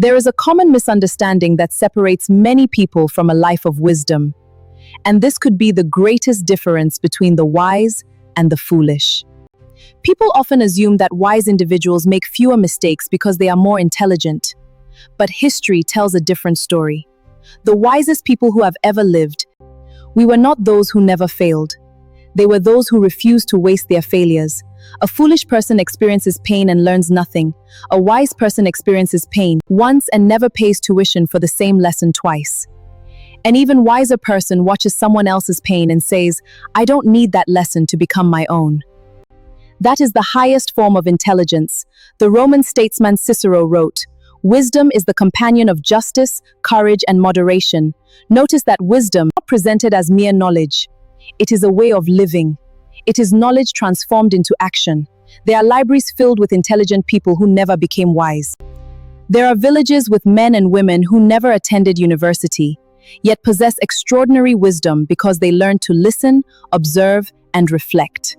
There is a common misunderstanding that separates many people from a life of wisdom, and this could be the greatest difference between the wise and the foolish. People often assume that wise individuals make fewer mistakes because they are more intelligent, but history tells a different story. The wisest people who have ever lived, we were not those who never failed. They were those who refused to waste their failures. A foolish person experiences pain and learns nothing. A wise person experiences pain once and never pays tuition for the same lesson twice. An even wiser person watches someone else's pain and says, "I don't need that lesson to become my own." That is the highest form of intelligence. The Roman statesman Cicero wrote, "Wisdom is the companion of justice, courage, and moderation." Notice that wisdom is not presented as mere knowledge. It is a way of living. It is knowledge transformed into action. There are libraries filled with intelligent people who never became wise. There are villages with men and women who never attended university, yet possess extraordinary wisdom because they learned to listen, observe, and reflect.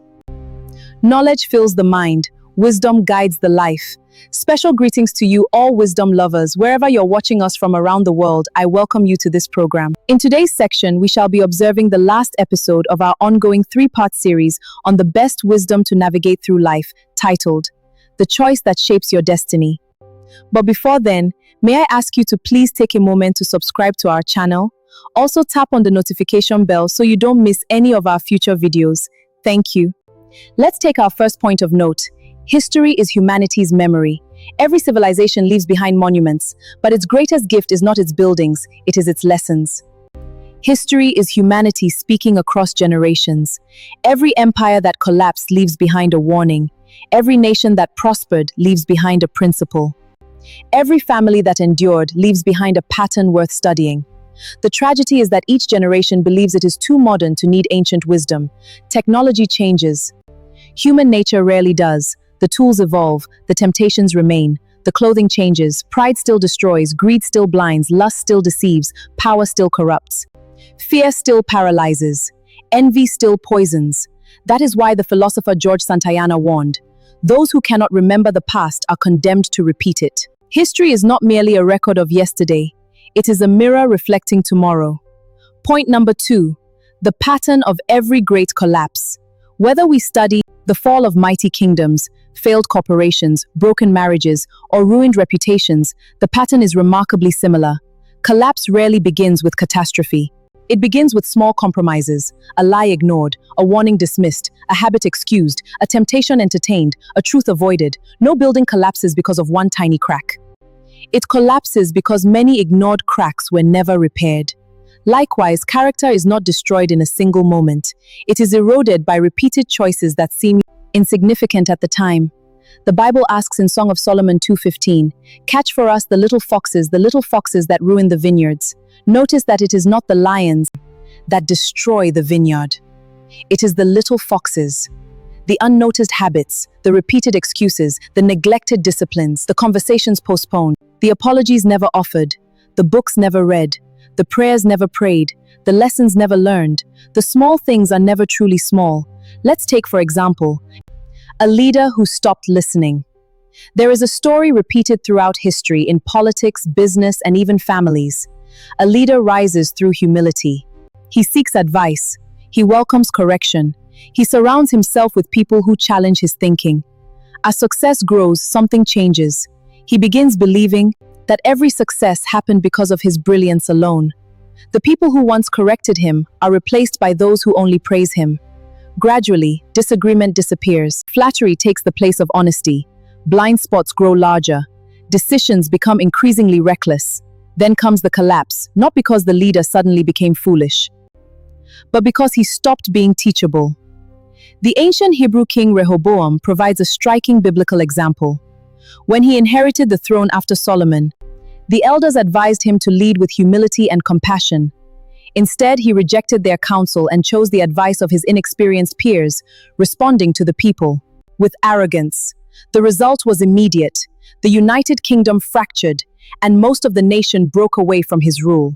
Knowledge fills the mind. Wisdom guides the life. Special greetings to you, all wisdom lovers. Wherever you're watching us from around the world, I welcome you to this program. In today's section, we shall be observing the last episode of our ongoing three-part series on the best wisdom to navigate through life, titled, "The Choice That Shapes Your Destiny." But before then, may I ask you to please take a moment to subscribe to our channel? Also tap on the notification bell so you don't miss any of our future videos. Thank you. Let's take our first point of note. History is humanity's memory. Every civilization leaves behind monuments, but its greatest gift is not its buildings, it is its lessons. History is humanity speaking across generations. Every empire that collapsed leaves behind a warning. Every nation that prospered leaves behind a principle. Every family that endured leaves behind a pattern worth studying. The tragedy is that each generation believes it is too modern to need ancient wisdom. Technology changes. Human nature rarely does. The tools evolve, the temptations remain, the clothing changes, pride still destroys, greed still blinds, lust still deceives, power still corrupts. Fear still paralyzes, envy still poisons. That is why the philosopher George Santayana warned, "Those who cannot remember the past are condemned to repeat it." History is not merely a record of yesterday, it is a mirror reflecting tomorrow. Point number 2, the pattern of every great collapse. Whether we study the fall of mighty kingdoms, failed corporations, broken marriages, or ruined reputations, the pattern is remarkably similar. Collapse rarely begins with catastrophe. It begins with small compromises, a lie ignored, a warning dismissed, a habit excused, a temptation entertained, a truth avoided. No building collapses because of one tiny crack. It collapses because many ignored cracks were never repaired. Likewise, character is not destroyed in a single moment. It is eroded by repeated choices that seem insignificant at the time. The Bible asks in Song of Solomon 2:15, "Catch for us the little foxes that ruin the vineyards." Notice that it is not the lions that destroy the vineyard. It is the little foxes. The unnoticed habits, the repeated excuses, the neglected disciplines, the conversations postponed, the apologies never offered, the books never read, the prayers never prayed, the lessons never learned. The small things are never truly small. Let's take, for example, a leader who stopped listening. There is a story repeated throughout history in politics, business, and even families. A leader rises through humility. He seeks advice. He welcomes correction. He surrounds himself with people who challenge his thinking. As success grows, something changes. He begins believing that every success happened because of his brilliance alone. The people who once corrected him are replaced by those who only praise him. Gradually, disagreement disappears. Flattery takes the place of honesty. Blind spots grow larger. Decisions become increasingly reckless. Then comes the collapse, not because the leader suddenly became foolish, but because he stopped being teachable. The ancient Hebrew king Rehoboam provides a striking biblical example. When he inherited the throne after Solomon, the elders advised him to lead with humility and compassion. Instead, he rejected their counsel and chose the advice of his inexperienced peers, responding to the people with arrogance. The result was immediate. The United Kingdom fractured, and most of the nation broke away from his rule.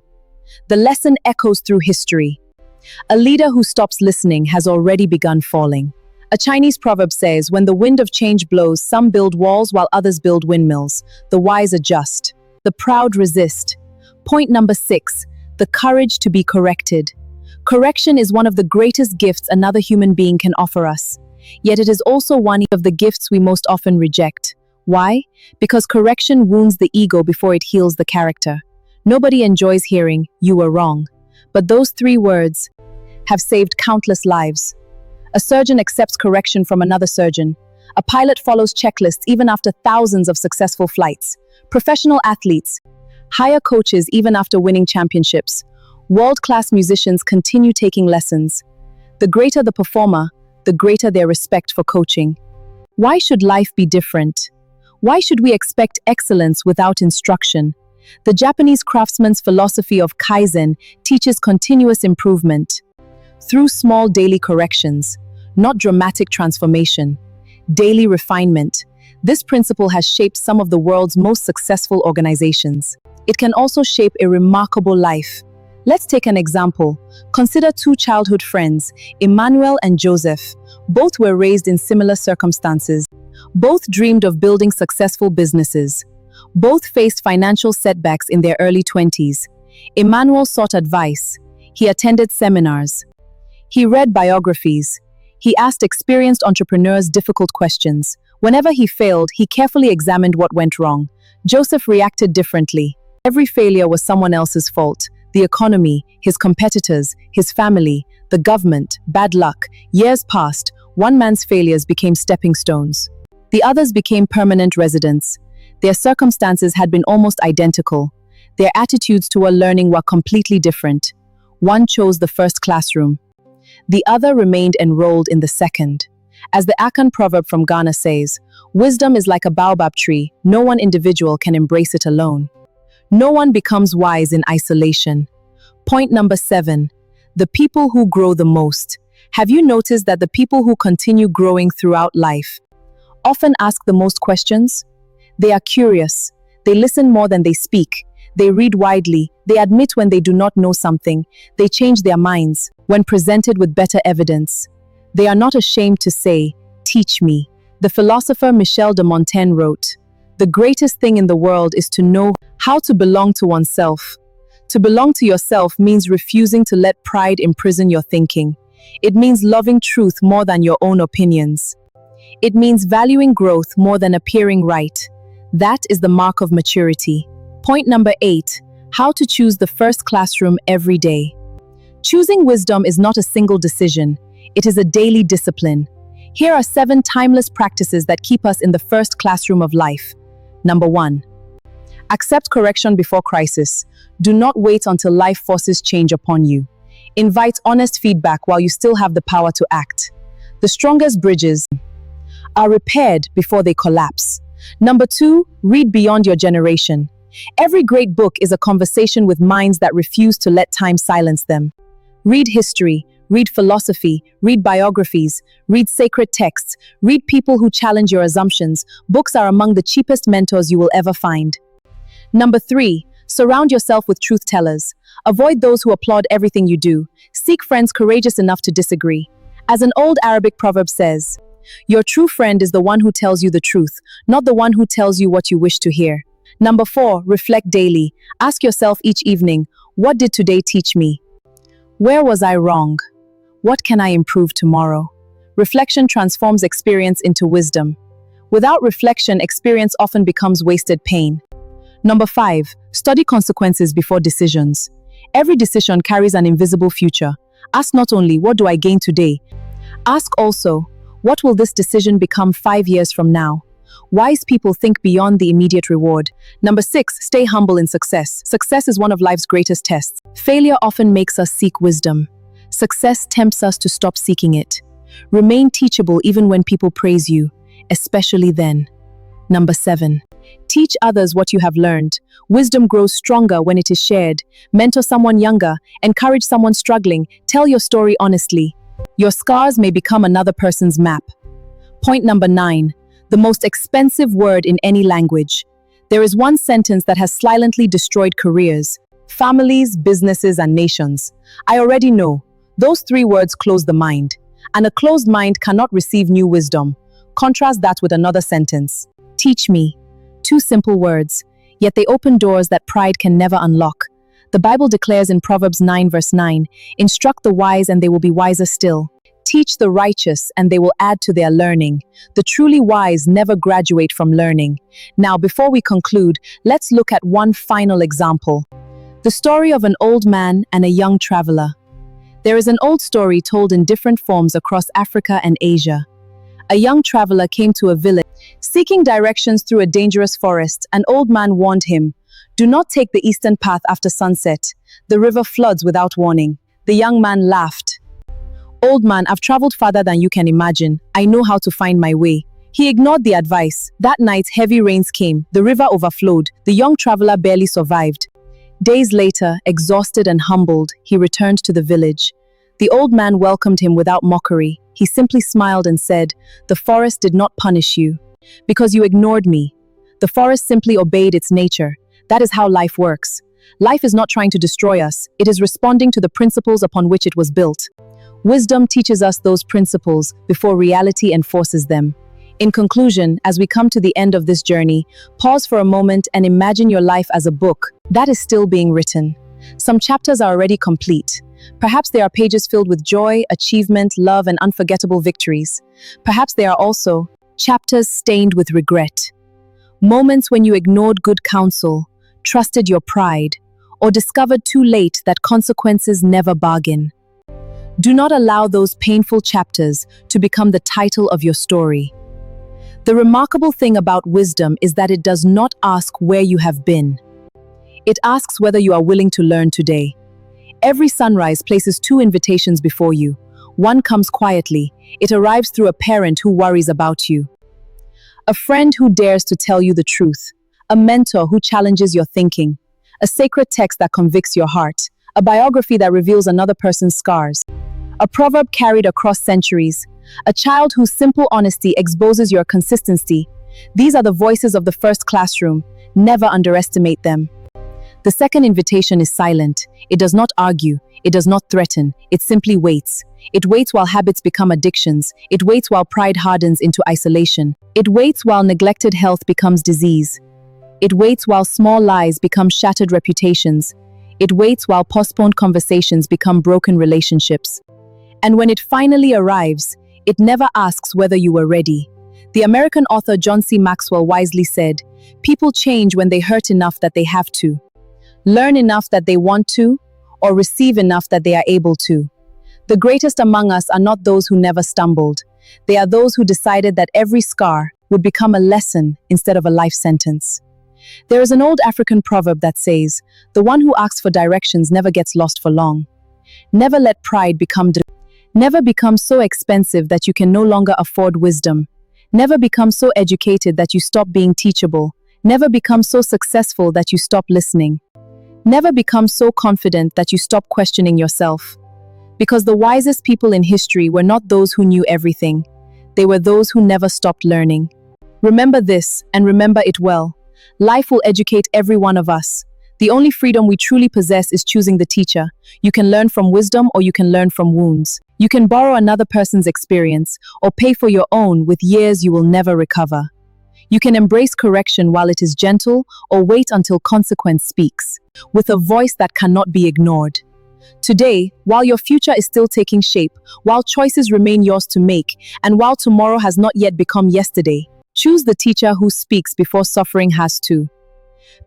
The lesson echoes through history. A leader who stops listening has already begun falling. A Chinese proverb says, "When the wind of change blows, some build walls while others build windmills. The wise adjust." The proud resist. Point number 6, the courage to be corrected. Correction is one of the greatest gifts another human being can offer us. Yet it is also one of the gifts we most often reject. Why? Because correction wounds the ego before it heals the character. Nobody enjoys hearing, "You were wrong." But those 3 words have saved countless lives. A surgeon accepts correction from another surgeon. A pilot follows checklists even after thousands of successful flights. Professional athletes hire coaches even after winning championships. World-class musicians continue taking lessons. The greater the performer, the greater their respect for coaching. Why should life be different? Why should we expect excellence without instruction? The Japanese craftsman's philosophy of Kaizen teaches continuous improvement. Through small daily corrections, not dramatic transformation, daily refinement. This principle has shaped some of the world's most successful organizations. It can also shape a remarkable life. Let's take an example. Consider 2 childhood friends, Emmanuel and Joseph. Both were raised in similar circumstances. Both dreamed of building successful businesses. Both faced financial setbacks in their early 20s. Emmanuel sought advice. He attended seminars. He read biographies. He asked experienced entrepreneurs difficult questions. Whenever he failed, he carefully examined what went wrong. Joseph reacted differently. Every failure was someone else's fault. The economy, his competitors, his family, the government, bad luck. Years passed. One man's failures became stepping stones. The others became permanent residents. Their circumstances had been almost identical. Their attitudes toward learning were completely different. One chose the first classroom. The other remained enrolled in the second. As the Akan proverb from Ghana says, wisdom is like a baobab tree. No one individual can embrace it alone. No one becomes wise in isolation. Point number 7, the people who grow the most. Have you noticed that the people who continue growing throughout life often ask the most questions? They are curious. They listen more than they speak. They read widely. They admit when they do not know something. They change their minds when presented with better evidence. They are not ashamed to say, "Teach me." The philosopher Michel de Montaigne wrote, "The greatest thing in the world is to know how to belong to oneself." To belong to yourself means refusing to let pride imprison your thinking. It means loving truth more than your own opinions. It means valuing growth more than appearing right. That is the mark of maturity. Point number 8, how to choose the first classroom every day. Choosing wisdom is not a single decision. It is a daily discipline. Here are 7 timeless practices that keep us in the first classroom of life. Number 1. Accept correction before crisis. Do not wait until life forces change upon you. Invite honest feedback while you still have the power to act. The strongest bridges are repaired before they collapse. Number 2, read beyond your generation. Every great book is a conversation with minds that refuse to let time silence them. Read history, read philosophy, read biographies, read sacred texts, read people who challenge your assumptions. Books are among the cheapest mentors you will ever find. Number 3, surround yourself with truth tellers. Avoid those who applaud everything you do. Seek friends courageous enough to disagree. As an old Arabic proverb says, your true friend is the one who tells you the truth, not the one who tells you what you wish to hear. Number 4, reflect daily. Ask yourself each evening, what did today teach me? Where was I wrong? What can I improve tomorrow? Reflection transforms experience into wisdom. Without reflection, experience often becomes wasted pain. Number 5, study consequences before decisions. Every decision carries an invisible future. Ask not only, what do I gain today? Ask also, what will this decision become 5 years from now? Wise people think beyond the immediate reward. Number 6, stay humble in success. Success is one of life's greatest tests. Failure often makes us seek wisdom. Success tempts us to stop seeking it. Remain teachable even when people praise you, especially then. Number 7, teach others what you have learned. Wisdom grows stronger when it is shared. Mentor someone younger, encourage someone struggling, tell your story honestly. Your scars may become another person's map. Point number 9, the most expensive word in any language. There is one sentence that has silently destroyed careers, families, businesses, and nations. I already know. Those 3 words close the mind, and a closed mind cannot receive new wisdom. Contrast that with another sentence. Teach me. 2 simple words, yet they open doors that pride can never unlock. The Bible declares in Proverbs 9 verse 9, "Instruct the wise and they will be wiser still. Teach the righteous and they will add to their learning. The truly wise never graduate from learning." Now, before we conclude, let's look at one final example. The story of an old man and a young traveler. There is an old story told in different forms across Africa and Asia. A young traveler came to a village. Seeking directions through a dangerous forest, an old man warned him, "Do not take the eastern path after sunset. The river floods without warning." The young man laughed. "Old man, I've traveled farther than you can imagine. I know how to find my way." He ignored the advice. That night, heavy rains came. The river overflowed. The young traveler barely survived. Days later, exhausted and humbled, he returned to the village. The old man welcomed him without mockery. He simply smiled and said, "The forest did not punish you because you ignored me. The forest simply obeyed its nature. That is how life works. Life is not trying to destroy us. It is responding to the principles upon which it was built." Wisdom teaches us those principles before reality enforces them. In conclusion, as we come to the end of this journey, pause for a moment and imagine your life as a book that is still being written. Some chapters are already complete. Perhaps they are pages filled with joy, achievement, love, and unforgettable victories. Perhaps they are also chapters stained with regret. Moments when you ignored good counsel, trusted your pride, or discovered too late that consequences never bargain. Do not allow those painful chapters to become the title of your story. The remarkable thing about wisdom is that it does not ask where you have been. It asks whether you are willing to learn today. Every sunrise places two invitations before you. One comes quietly. It arrives through a parent who worries about you, a friend who dares to tell you the truth, a mentor who challenges your thinking, a sacred text that convicts your heart, a biography that reveals another person's scars, a proverb carried across centuries, a child whose simple honesty exposes your consistency. These are the voices of the first classroom. Never underestimate them. The second invitation is silent. It does not argue. It does not threaten. It simply waits. It waits while habits become addictions. It waits while pride hardens into isolation. It waits while neglected health becomes disease. It waits while small lies become shattered reputations. It waits while postponed conversations become broken relationships. And when it finally arrives, it never asks whether you were ready. The American author John C. Maxwell wisely said, "People change when they hurt enough that they have to, learn enough that they want to, or receive enough that they are able to." The greatest among us are not those who never stumbled. They are those who decided that every scar would become a lesson instead of a life sentence. There is an old African proverb that says, "The one who asks for directions never gets lost for long." Never let pride never become so expensive that you can no longer afford wisdom. Never become so educated that you stop being teachable. Never become so successful that you stop listening. Never become so confident that you stop questioning yourself. Because the wisest people in history were not those who knew everything. They were those who never stopped learning. Remember this, and remember it well. Life will educate every one of us. The only freedom we truly possess is choosing the teacher. You can learn from wisdom or you can learn from wounds. You can borrow another person's experience or pay for your own with years you will never recover. You can embrace correction while it is gentle or wait until consequence speaks, with a voice that cannot be ignored. Today, while your future is still taking shape, while choices remain yours to make, and while tomorrow has not yet become yesterday, choose the teacher who speaks before suffering has to.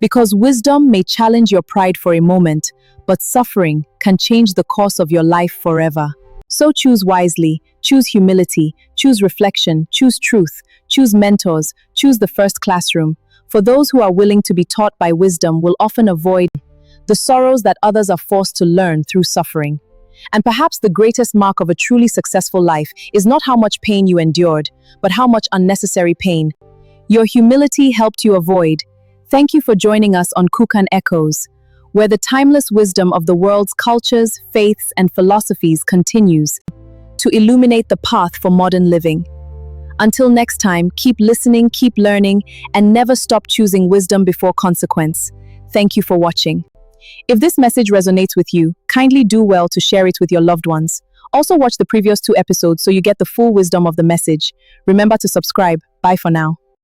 Because wisdom may challenge your pride for a moment, but suffering can change the course of your life forever. So choose wisely, choose humility, choose reflection, choose truth, choose mentors, choose the first classroom. For those who are willing to be taught by wisdom will often avoid the sorrows that others are forced to learn through suffering. And perhaps the greatest mark of a truly successful life is not how much pain you endured, but how much unnecessary pain your humility helped you avoid. Thank you for joining us on Kukan Echoes, where the timeless wisdom of the world's cultures, faiths, and philosophies continues to illuminate the path for modern living. Until next time, keep listening, keep learning, and never stop choosing wisdom before consequence. Thank you for watching. If this message resonates with you, kindly do well to share it with your loved ones. Also watch the previous 2 episodes so you get the full wisdom of the message. Remember to subscribe. Bye for now.